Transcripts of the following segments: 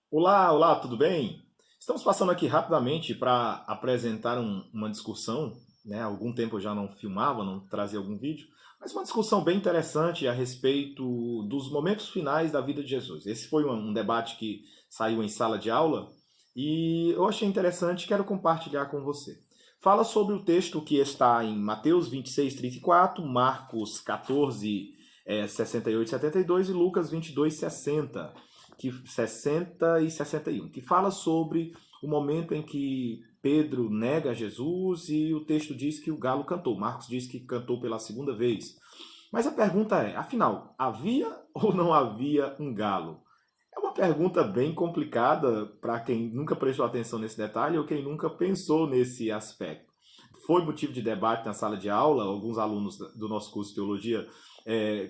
Olá, olá, tudo bem? Estamos passando aqui rapidamente para apresentar uma discussão, né? Há algum tempo eu já não filmava, não trazia algum vídeo, mas uma discussão bem interessante a respeito dos momentos finais da vida de Jesus. Esse foi um debate que saiu em sala de aula e eu achei interessante e quero compartilhar com você. Fala sobre o texto que está em Mateus 26:34, Marcos 14, 68 e 72 e Lucas 22, 60 e 61, que fala sobre o momento em que Pedro nega Jesus e o texto diz que o galo cantou. Marcos diz que cantou pela segunda vez. Mas a pergunta é, afinal, havia ou não havia um galo? É uma pergunta bem complicada para quem nunca prestou atenção nesse detalhe ou quem nunca pensou nesse aspecto. Foi motivo de debate na sala de aula, alguns alunos do nosso curso de teologia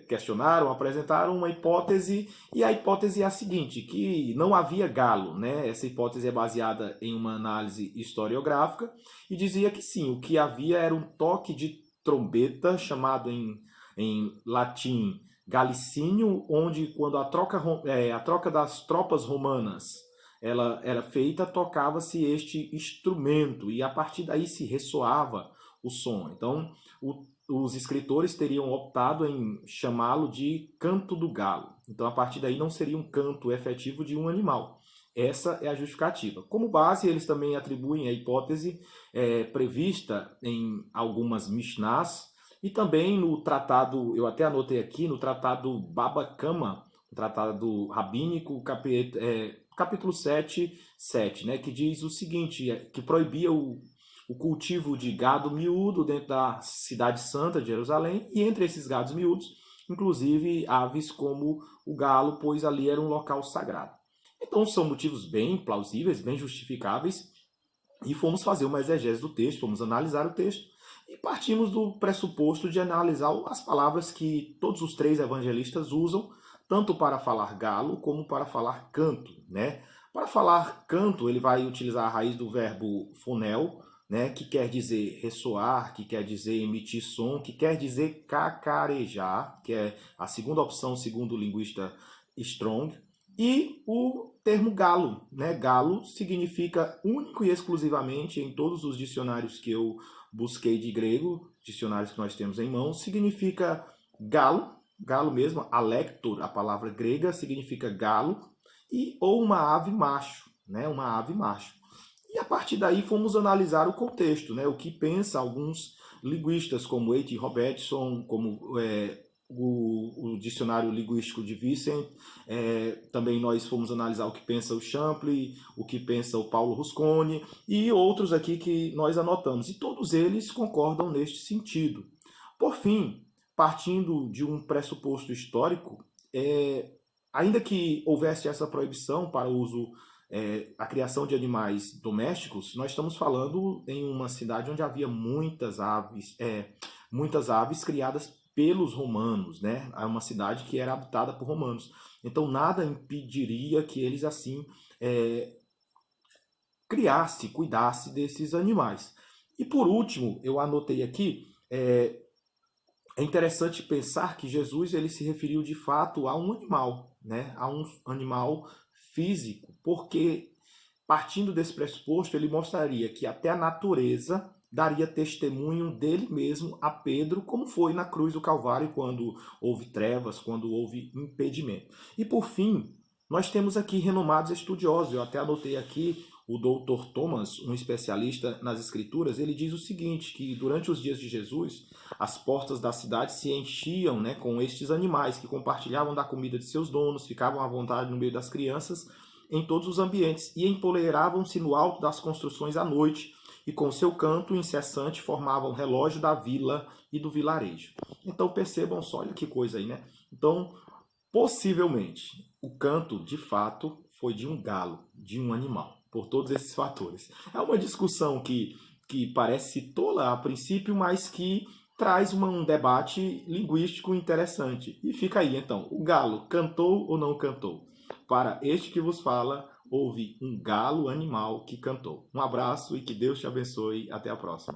questionaram, apresentaram uma hipótese, e a hipótese é a seguinte, que não havia galo, né? Essa hipótese é baseada em uma análise historiográfica, e dizia que sim, o que havia era um toque de trombeta, chamado em latim galicínio, onde quando a troca das tropas romanas ela era feita, tocava-se este instrumento e a partir daí se ressoava o som. Então, os escritores teriam optado em chamá-lo de canto do galo. Então, a partir daí não seria um canto efetivo de um animal. Essa é a justificativa. Como base, eles também atribuem a hipótese prevista em algumas Mishnás e também no tratado, eu até anotei aqui, no tratado Baba Kama, o tratado rabínico, capítulo 7, né, que diz o seguinte, que proibia o cultivo de gado miúdo dentro da cidade santa de Jerusalém, e entre esses gados miúdos, inclusive aves como o galo, pois ali era um local sagrado. Então são motivos bem plausíveis, bem justificáveis, e fomos fazer uma exegese do texto, fomos analisar o texto, e partimos do pressuposto de analisar as palavras que todos os três evangelistas usam, tanto para falar galo como para falar canto, né? Para falar canto, ele vai utilizar a raiz do verbo fonel, né, que quer dizer ressoar, que quer dizer emitir som, que quer dizer cacarejar, que é a segunda opção segundo o linguista Strong, e o termo galo, né? Galo significa único e exclusivamente em todos os dicionários que eu busquei de grego, dicionários que nós temos em mãos, significa galo, galo mesmo, alector, a palavra grega significa galo, e ou uma ave macho, né? Uma ave macho. E a partir daí fomos analisar o contexto, né? O que pensa alguns linguistas como A.T. Robertson, como o dicionário linguístico de Vicent, também nós fomos analisar o que pensa o Champlin, o que pensa o Paulo Rusconi e outros aqui que nós anotamos. E todos eles concordam neste sentido. Por fim, partindo de um pressuposto histórico, ainda que houvesse essa proibição para o uso, a criação de animais domésticos, nós estamos falando em uma cidade onde havia muitas aves criadas pelos romanos, né? É uma cidade que era habitada por romanos. Então nada impediria que eles assim criasse, cuidasse desses animais. E por último, eu anotei aqui, é interessante pensar que Jesus ele se referiu de fato a um animal, né? A um animal físico, porque partindo desse pressuposto, ele mostraria que até a natureza daria testemunho dele mesmo a Pedro, como foi na cruz do Calvário, quando houve trevas, quando houve impedimento. E por fim, nós temos aqui renomados estudiosos, eu até anotei aqui o Dr. Thomas, um especialista nas escrituras, ele diz o seguinte, que durante os dias de Jesus, as portas da cidade se enchiam, né, com estes animais que compartilhavam da comida de seus donos, ficavam à vontade no meio das crianças, em todos os ambientes, e empoleiravam-se no alto das construções à noite, e com seu canto incessante formavam o relógio da vila e do vilarejo. Então percebam só, olha que coisa aí, né? Então, possivelmente, o canto, de fato, foi de um galo, de um animal, por todos esses fatores. É uma discussão que parece tola a princípio, mas que traz um debate linguístico interessante. E fica aí, então, o galo cantou ou não cantou? Para este que vos fala, houve um galo animal que cantou. Um abraço e que Deus te abençoe. Até a próxima.